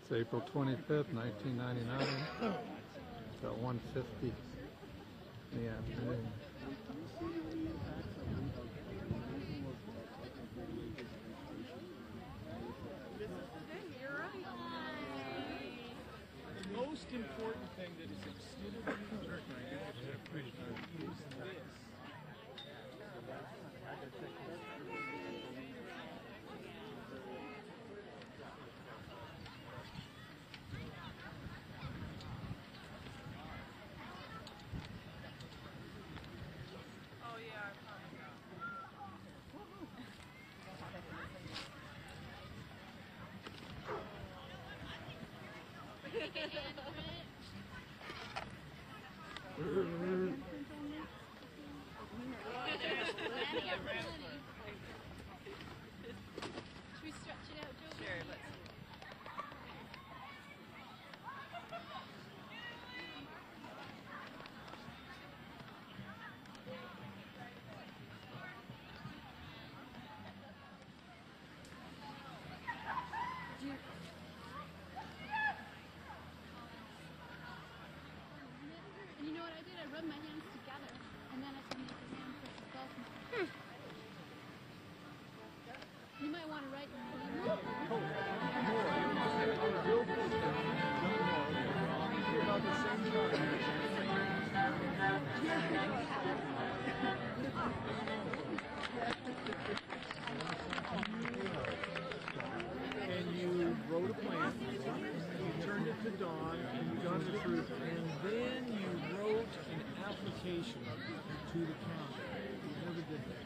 It's April 25th, 1999. It's about 1:50 in the afternoon. The most important thing that is excluded is this. Oh yeah, I probably know. Should we stretch it out, Joe? Sure, let's see. And you know what I did? I rubbed my hands together, and then I can make your hand push both more. You might want to write your name. About the same and you wrote a plan, you turned it to Dawn, and you got the truth, and then you wrote an application to the county. You never did that.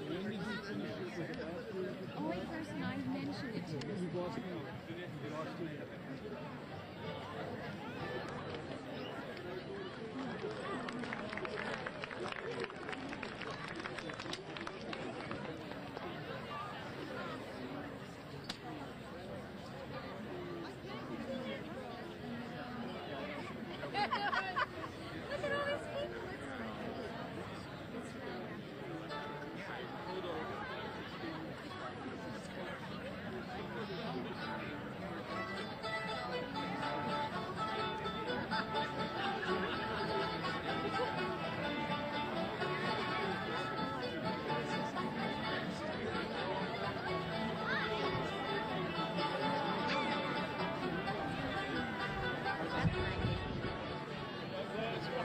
When did you finish it? Was it last year? Only person I mentioned it to. You lost me. You lost me. Look at all these people.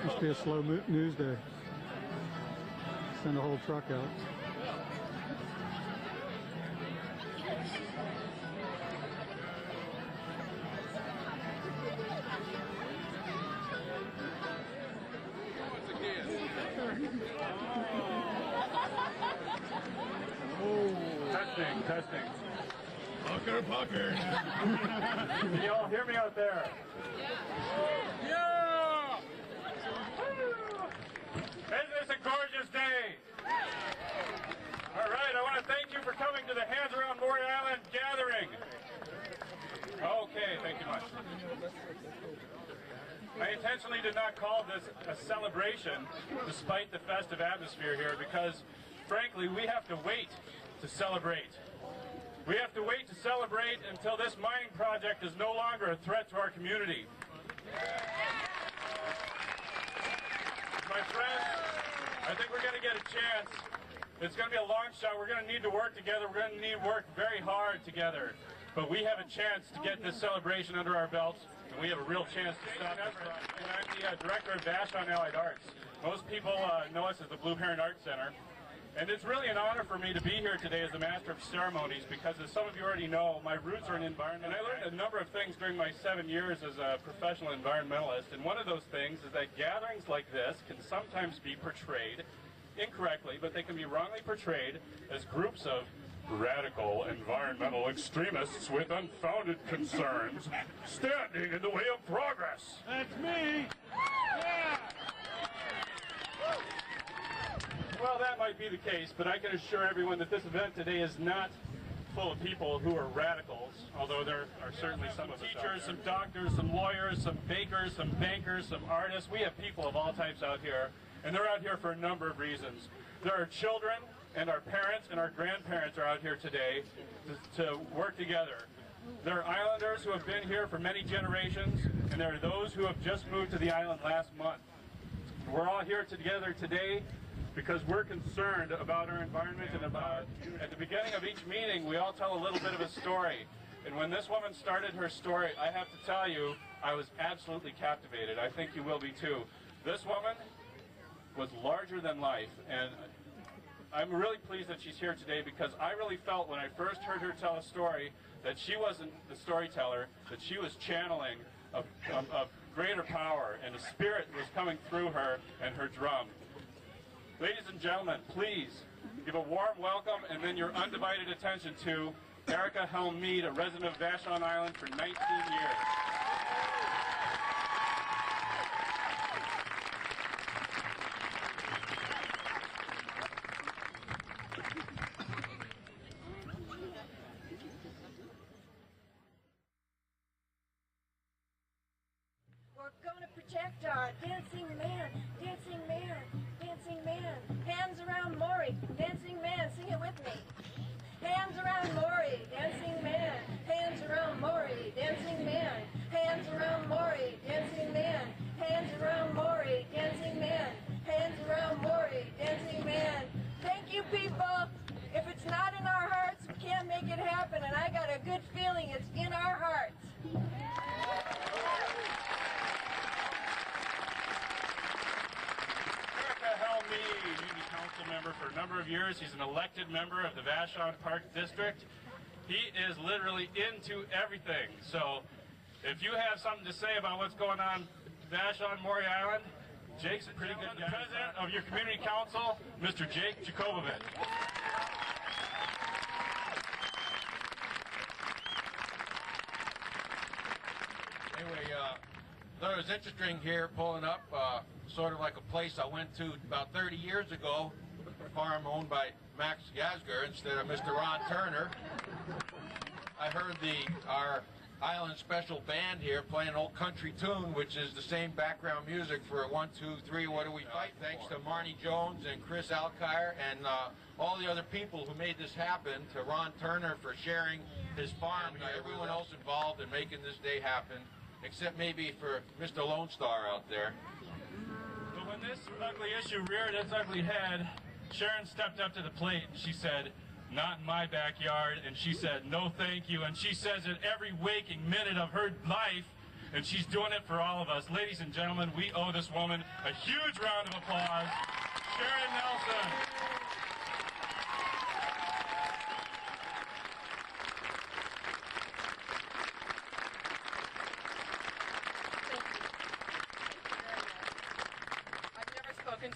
Must be a slow news day. Send a whole truck out. Testing. Pucker. Can you all hear me out there? Yeah! Isn't this a gorgeous day? All right, I want to thank you for coming to the Hands Around Maury Island gathering. Okay, thank you much. I intentionally did not call this a celebration, despite the festive atmosphere here, because, frankly, we have to wait to celebrate. We have to wait to celebrate until this mining project is no longer a threat to our community. My friends, I think we're going to get a chance. It's going to be a long shot. We're going to need to work together. We're going to need to work very hard together. But we have a chance to get this celebration under our belts, and we have a real chance to stop this project. And I'm the director of Vashon Allied Arts. Most people know us as the Blue Heron Art Center. And it's really an honor for me to be here today as the Master of Ceremonies, because as some of you already know, my roots are in environment. And I learned a number of things during my 7 years as a professional environmentalist. And one of those things is that gatherings like this can sometimes be portrayed incorrectly, but they can be wrongly portrayed as groups of radical environmental extremists with unfounded concerns standing in the way of progress. That's me! Yeah! Well, that might be the case, but I can assure everyone that this event today is not full of people who are radicals, although there are certainly some teachers, some doctors, some lawyers, some bakers, some bankers, some artists. We have people of all types out here, and they're out here for a number of reasons. There are children, and our parents and our grandparents are out here today to work together. There are islanders who have been here for many generations, and there are those who have just moved to the island last month. We're all here together today because we're concerned about our environment and about, at the beginning of each meeting, we all tell a little bit of a story. And when this woman started her story, I have to tell you, I was absolutely captivated. I think you will be too. This woman was larger than life, and I'm really pleased that she's here today because I really felt when I first heard her tell a story that she wasn't the storyteller, that she was channeling a greater power, and a spirit was coming through her and her drum. Ladies and gentlemen, please give a warm welcome and then your undivided attention to Erica Helm-Mead, a resident of Vashon Island for 19 years. We're gonna protect our dancing man, dancing man, dancing man. Hands around Maury, dancing man, sing it with me. Hands around Maury, dancing man. Hands around Maury, dancing man. Hands around Maury, dancing man. Hands around Maury, dancing man. Hands around Maury, dancing man. Thank you, people. If it's not in our hearts, we can't make it happen, and I got a good feeling it's in our hearts. Union Council member for a number of years. He's an elected member of the Vashon Park District. He is literally into everything. So if you have something to say about what's going on Vashon, Maury Island, Jake's a pretty good guy. The president of your community council, Mr. Jake Jacobovich. Anyway, thought it was interesting here pulling up, sort of like a place I went to about 30 years ago, a farm owned by Max Gasger instead of Mr. Ron Turner. I heard our Island Special Band here playing an old country tune, which is the same background music for 1, 2, 3, What Do We Fight? Thanks to Marnie Jones and Chris Alkire and all the other people who made this happen, to Ron Turner for sharing his farm, and everyone else involved in making this day happen, except maybe for Mr. Lone Star out there. But when this ugly issue reared its ugly head, Sharon stepped up to the plate and she said, "Not in my backyard," and she said, "No thank you," and she says it every waking minute of her life, and she's doing it for all of us. Ladies and gentlemen, we owe this woman a huge round of applause. Sharon Nelson.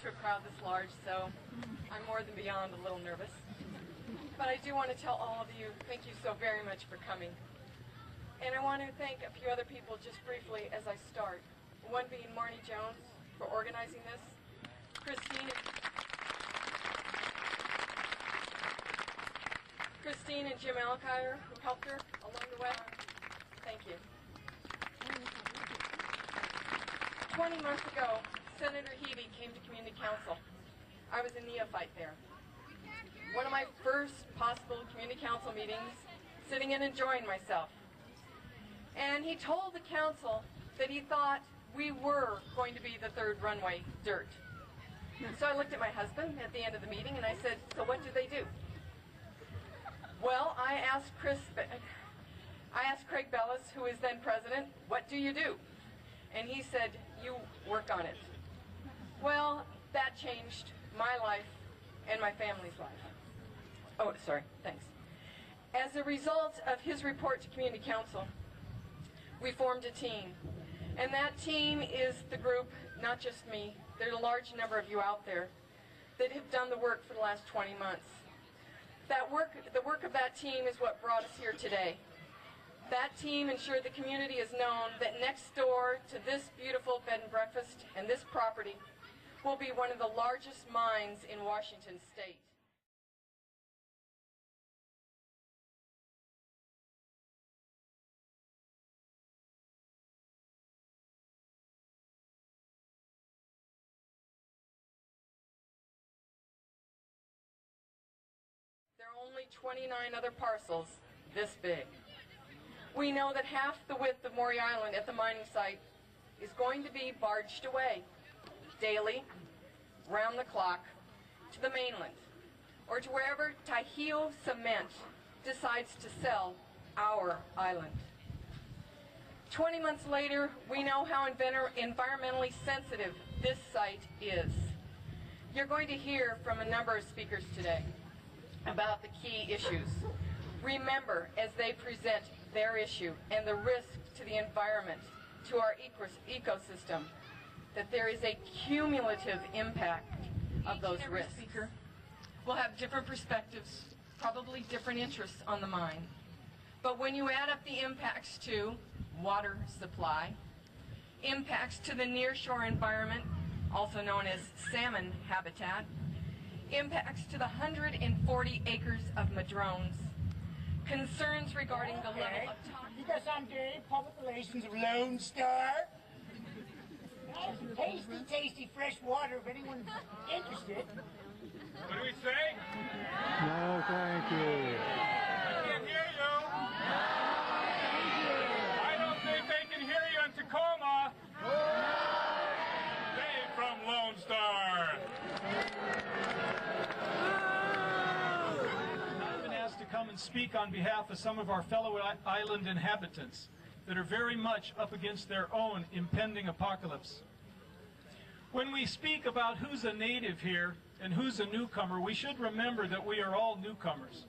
To a crowd this large, so I'm more than beyond a little nervous. But I do want to tell all of you, thank you so very much for coming. And I want to thank a few other people just briefly as I start. One being Marnie Jones for organizing this, Christine and Jim Alkire who helped her along the way. Thank you. 20 months ago, Senator Hebe came to Community Council. I was a neophyte there. One of my first possible Community Council meetings, sitting and enjoying myself. And he told the council that he thought we were going to be the third runway dirt. So I looked at my husband at the end of the meeting and I said, "So what do they do?" Well, I asked Craig Bellis, who is then president, "What do you do?" And he said, "You work on it." Well, that changed my life and my family's life. Oh, sorry, thanks. As a result of his report to Community Council, we formed a team. And that team is the group, not just me, there's a large number of you out there that have done the work for the last 20 months. The work of that team is what brought us here today. That team ensured the community is known that next door to this beautiful bed and breakfast and this property will be one of the largest mines in Washington State. There are only 29 other parcels this big. We know that half the width of Maury Island at the mining site is going to be barged away daily, round the clock, to the mainland, or to wherever Taiheiyo Cement decides to sell our island. 20 months later, we know how environmentally sensitive this site is. You're going to hear from a number of speakers today about the key issues. Remember, as they present their issue and the risk to the environment, to our ecosystem, that there is a cumulative impact of those risks. Speaker will have different perspectives, probably different interests on the mine. But when you add up the impacts to water supply, impacts to the nearshore environment, also known as salmon habitat, impacts to the 140 acres of madrones, concerns regarding the level of Because I'm doing public relations of Lone Star. Tasty, tasty fresh water if anyone's interested. What do we say? No, thank you. I can't hear you. I don't think they can hear you in Tacoma. Dave from Lone Star. I've been asked to come and speak on behalf of some of our fellow island inhabitants that are very much up against their own impending apocalypse. When we speak about who's a native here and who's a newcomer, we should remember that we are all newcomers.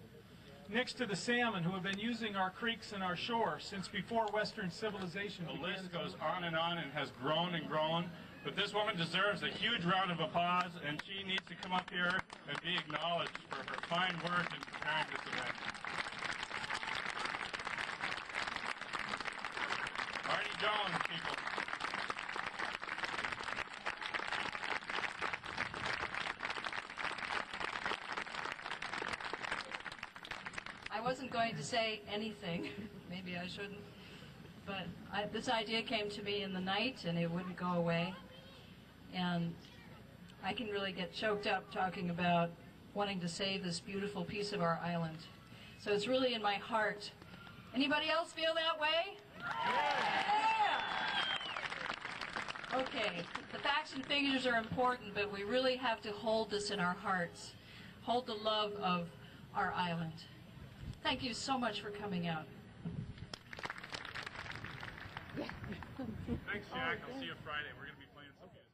Next to the salmon who have been using our creeks and our shore since before Western civilization The began. list goes on and has grown and grown. But this woman deserves a huge round of applause, and she needs to come up here and be acknowledged for her fine work in preparing this event. Marty Jones, people. I wasn't going to say anything. Maybe I shouldn't. But this idea came to me in the night, and it wouldn't go away. And I can really get choked up talking about wanting to save this beautiful piece of our island. So it's really in my heart. Anybody else feel that way? Yeah! Okay, the facts and figures are important, but we really have to hold this in our hearts. Hold the love of our island. Thank you so much for coming out. Thanks, Jack. I'll see you Friday. We're going to be playing some music.